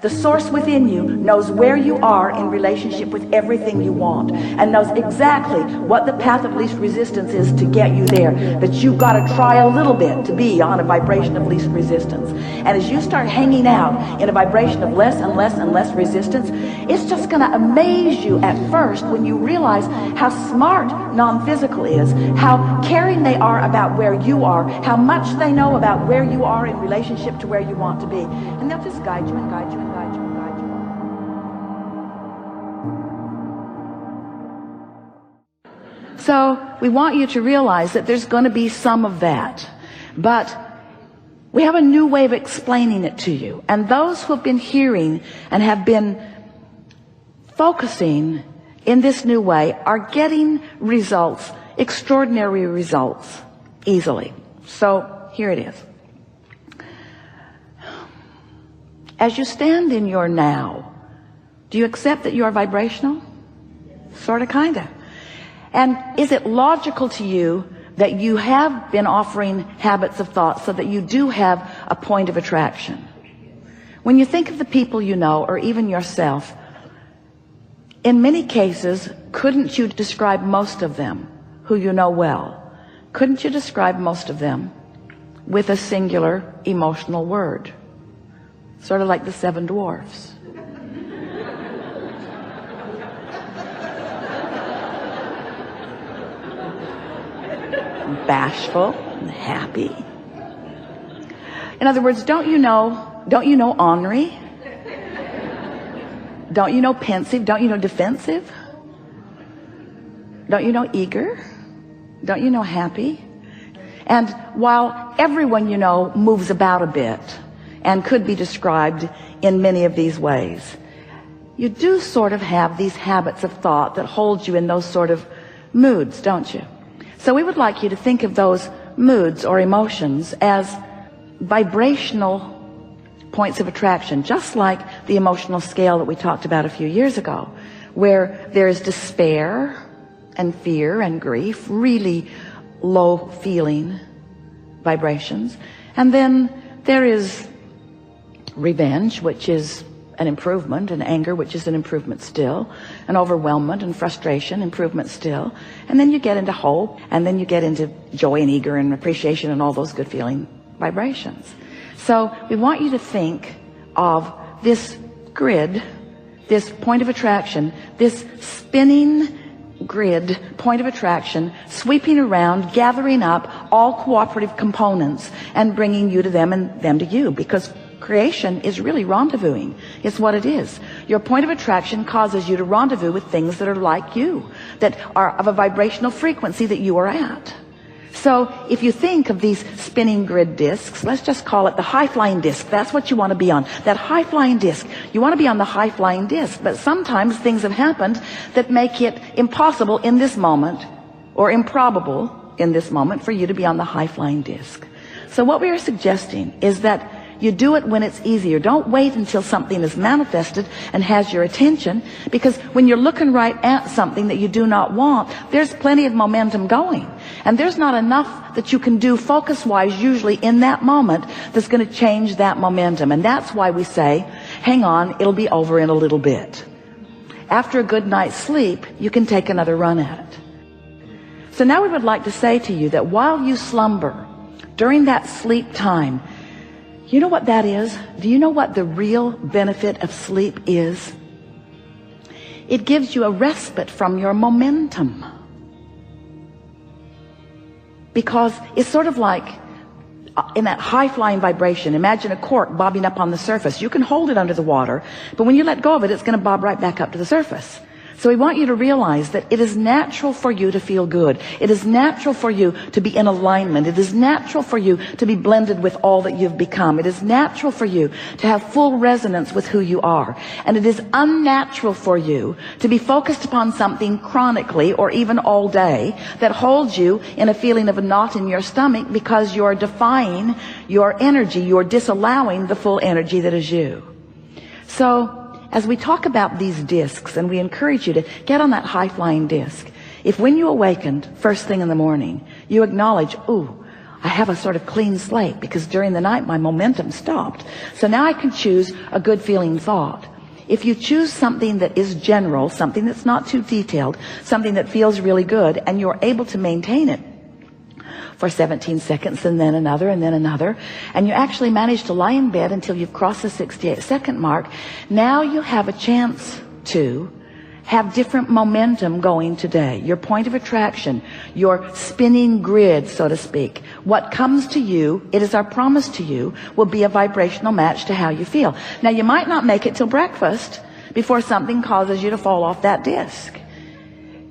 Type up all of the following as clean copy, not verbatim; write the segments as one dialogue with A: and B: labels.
A: The source within you knows where you are in relationship with everything you want, and knows exactly what the path of least resistance is to get you there. But you've got to try a little bit to be on a vibration of least resistance. And as you start hanging out in a vibration of less and less and less resistance, it's just going to amaze you at first when you realize how smart non-physical is, how caring they are about where you are, how much they know about where you are in relationship to where you want to be. And they'll just guide you and guide you and guide you and guide you. So we want you to realize that there's going to be some of that, but we have a new way of explaining it to you. And those who have been hearing and have been focusing in this new way are getting results, extraordinary results, easily. So here it is. As you stand in your now, do you accept that you are vibrational? Sort of, kind of. And is it logical to you that you have been offering habits of thought so that you do have a point of attraction? When you think of the people you know, or even yourself, in many cases, couldn't you describe most of them who you know well? Couldn't you describe most of them with a singular emotional word? Sort of like the 7 dwarfs. Bashful and happy. In other words, don't you know ornery? Don't you know pensive? Don't you know defensive? Don't you know eager? Don't you know happy? And while everyone you know moves about a bit and could be described in many of these ways, you do sort of have these habits of thought that hold you in those sort of moods, don't you? So we would like you to think of those moods or emotions as vibrational points of attraction, just like the emotional scale that we talked about a few years ago, where there's despair and fear and grief, really low feeling vibrations. And then there is revenge, which is an improvement, and anger, which is an improvement still, and overwhelmment and frustration, improvement still. And then you get into hope, and then you get into joy and eager and appreciation and all those good feeling vibrations. So we want you to think of this grid, this point of attraction, this spinning grid, point of attraction, sweeping around, gathering up all cooperative components and bringing you to them and them to you, because creation is really rendezvousing. It's what it is. Your point of attraction causes you to rendezvous with things that are like you, that are of a vibrational frequency that you are at. So if you think of these spinning grid discs, let's just call it the high-flying disc. That's what you want to be on, that high-flying disc. You want to be on the high-flying disc, but sometimes things have happened that make it impossible in this moment, or improbable in this moment, for you to be on the high-flying disc. So what we are suggesting is that you do it when it's easier. Don't wait until something is manifested and has your attention, because when you're looking right at something that you do not want, there's plenty of momentum going. And there's not enough that you can do focus-wise usually in that moment that's going to change that momentum. And that's why we say, hang on, it'll be over in a little bit. After a good night's sleep, you can take another run at it. So now we would like to say to you that while you slumber, during that sleep time, you know what that is? Do you know what the real benefit of sleep is? It gives you a respite from your momentum. Because it's sort of like in that high-flying vibration. Imagine a cork bobbing up on the surface. You can hold it under the water, but when you let go of it, it's going to bob right back up to the surface. So we want you to realize that it is natural for you to feel good. It is natural for you to be in alignment. It is natural for you to be blended with all that you've become. It is natural for you to have full resonance with who you are. And it is unnatural for you to be focused upon something chronically or even all day that holds you in a feeling of a knot in your stomach, because you're defying your energy. You're disallowing the full energy that is you. So as we talk about these discs, and we encourage you to get on that high-flying disc, if when you awakened first thing in the morning, you acknowledge, ooh, I have a sort of clean slate because during the night my momentum stopped. So now I can choose a good feeling thought. If you choose something that is general, something that's not too detailed, something that feels really good, and you're able to maintain it for 17 seconds and then another and then another, and you actually manage to lie in bed until you've crossed the 68-second mark, now you have a chance to have different momentum going today. Your point of attraction, your spinning grid, so to speak. What comes to you, it is our promise to you, will be a vibrational match to how you feel. Now, you might not make it till breakfast before something causes you to fall off that disc.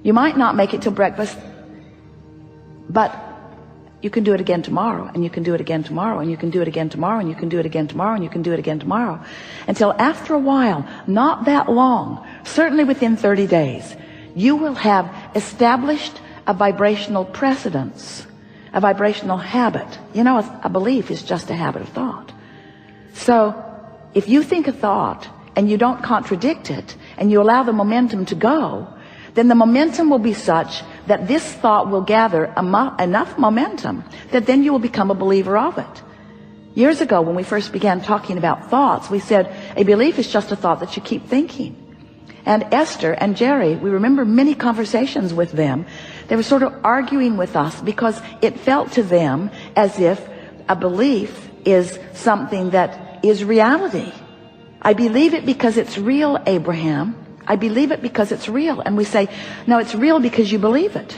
A: You might not make it till breakfast, but you can do it again tomorrow, and you can do it again tomorrow, and you can do it again tomorrow, and you can do it again tomorrow, and you can do it again tomorrow, until after a while, not that long, certainly within 30 days, you will have established a vibrational precedence, a vibrational habit. You know, a belief is just a habit of thought. So if you think a thought and you don't contradict it, and you allow the momentum to go, then the momentum will be such that this thought will gather enough momentum that then you will become a believer of it. Years ago, when we first began talking about thoughts, we said a belief is just a thought that you keep thinking. And Esther and Jerry, we remember many conversations with them. They were sort of arguing with us because it felt to them as if a belief is something that is reality. I believe it because it's real, Abraham. I believe it because it's real. And we say, no, it's real because you believe it.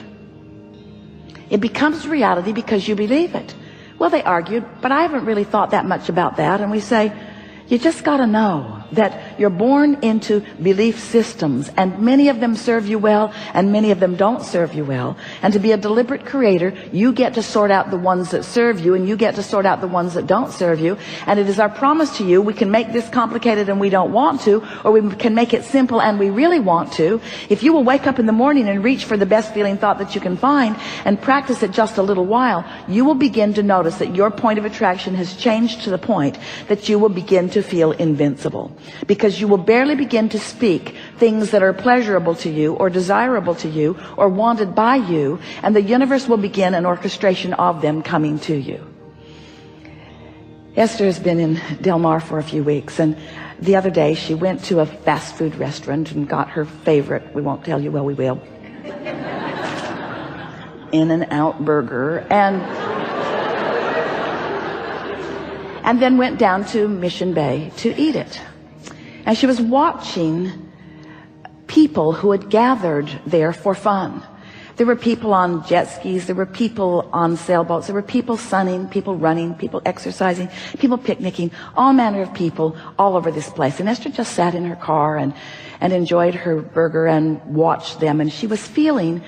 A: It becomes reality because you believe it. Well, they argued, but I haven't really thought that much about that. And we say, you just got to know that you're born into belief systems, and many of them serve you well and many of them don't serve you well. And to be a deliberate creator, you get to sort out the ones that serve you, and you get to sort out the ones that don't serve you. And it is our promise to you, we can make this complicated and we don't want to, or we can make it simple and we really want to. If you will wake up in the morning and reach for the best feeling thought that you can find and practice it just a little while, you will begin to notice that your point of attraction has changed to the point that you will begin to feel invincible, because you will barely begin to speak things that are pleasurable to you or desirable to you or wanted by you, and the universe will begin an orchestration of them coming to you. Esther has been in Del Mar for a few weeks, and the other day she went to a fast food restaurant and got her favorite, we won't tell you, well, we will, In-N-Out burger, and then went down to Mission Bay to eat it. And she was watching people who had gathered there for fun. There were people on jet skis, there were people on sailboats, there were people sunning, people running, people exercising, people picnicking, all manner of people all over this place. And Esther just sat in her car and enjoyed her burger and watched them, and she was feeling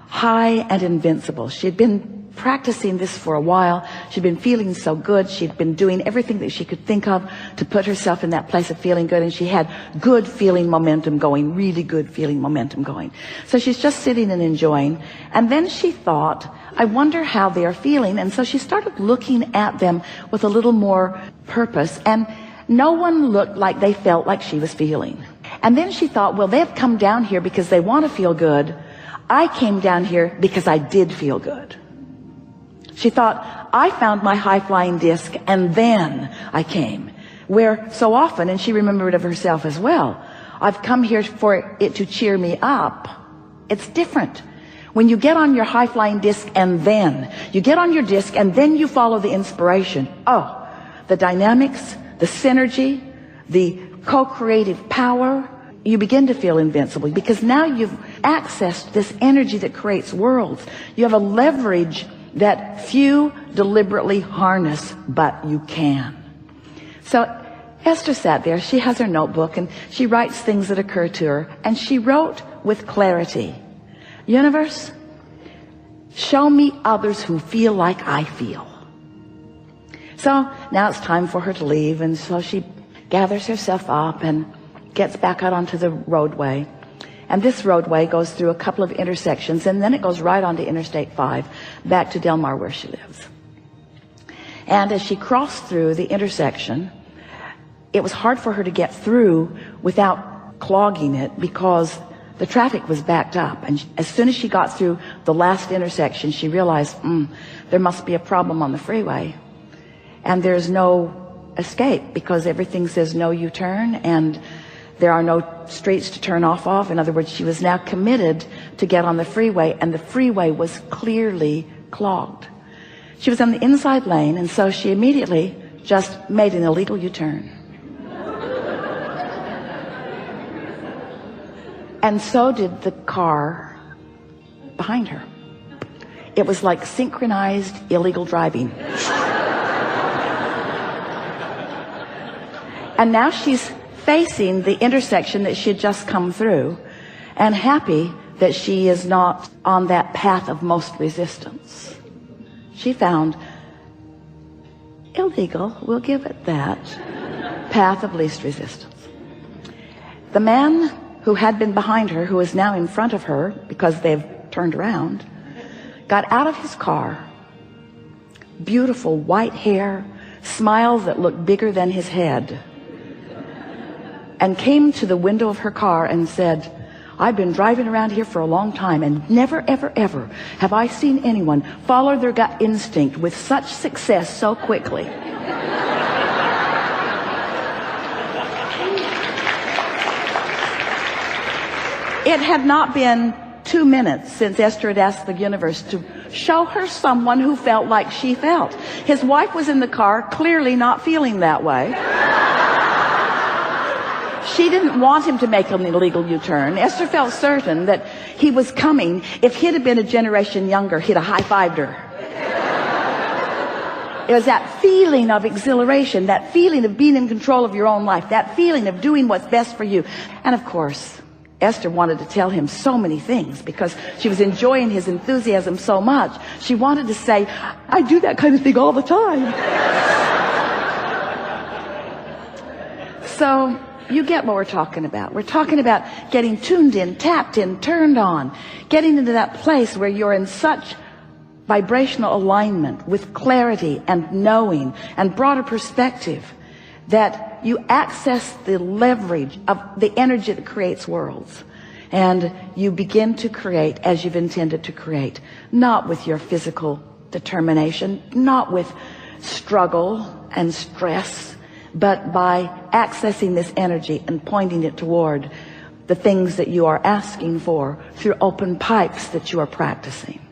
A: high and invincible. She had been practicing this for a while. She'd been feeling so good. She'd been doing everything that she could think of to put herself in that place of feeling good, and she had good feeling momentum going, really good feeling momentum going. So she's just sitting and enjoying, and then she thought, I wonder how they are feeling. And so she started looking at them with a little more purpose, and no one looked like they felt like she was feeling. And then she thought, well, they've come down here because they want to feel good. I came down here because I did feel good. She thought, I found my high-flying disc and then I came. Where so often, and she remembered of herself as well, I've come here for it to cheer me up. It's different. When you get on your high-flying disc and then, you get on your disc and then you follow the inspiration. Oh, the dynamics, the synergy, the co-creative power, you begin to feel invincible because now you've accessed this energy that creates worlds. You have a leverage that few deliberately harness, but you can. So Esther sat there. She has her notebook and she writes things that occur to her, and she wrote with clarity, universe, show me others who feel like I feel. So now it's time for her to leave, and so she gathers herself up and gets back out onto the roadway. And this roadway goes through a couple of intersections, and then it goes right onto Interstate 5 back to Del Mar where she lives. And as she crossed through the intersection, it was hard for her to get through without clogging it because the traffic was backed up, and as soon as she got through the last intersection, she realized, there must be a problem on the freeway, and there's no escape because everything says no U-turn, and there are no streets to turn off of. In other words, she was now committed to get on the freeway, and the freeway was clearly clogged. She was on the inside lane, and so she immediately just made an illegal U-turn. And so did the car behind her. It was like synchronized illegal driving. And now she's facing the intersection that she had just come through, and happy that she is not on that path of most resistance. She found illegal, we'll give it that, path of least resistance. The man who had been behind her, who is now in front of her because they've turned around, got out of his car, beautiful white hair, smiles that looked bigger than his head, and came to the window of her car and said, I've been driving around here for a long time, and never, ever, ever have I seen anyone follow their gut instinct with such success so quickly. It had not been 2 minutes since Esther had asked the universe to show her someone who felt like she felt. His wife was in the car, clearly not feeling that way. She didn't want him to make an illegal U-turn. Esther felt certain that he was coming. If he'd have been a generation younger, he'd have high-fived her. It was that feeling of exhilaration, that feeling of being in control of your own life, that feeling of doing what's best for you. And of course, Esther wanted to tell him so many things because she was enjoying his enthusiasm so much. She wanted to say, I do that kind of thing all the time. So you get what we're talking about. We're talking about getting tuned in, tapped in, turned on, getting into that place where you're in such vibrational alignment with clarity and knowing and broader perspective that you access the leverage of the energy that creates worlds, and you begin to create as you've intended to create, not with your physical determination, not with struggle and stress, but by accessing this energy and pointing it toward the things that you are asking for through open pipes that you are practicing.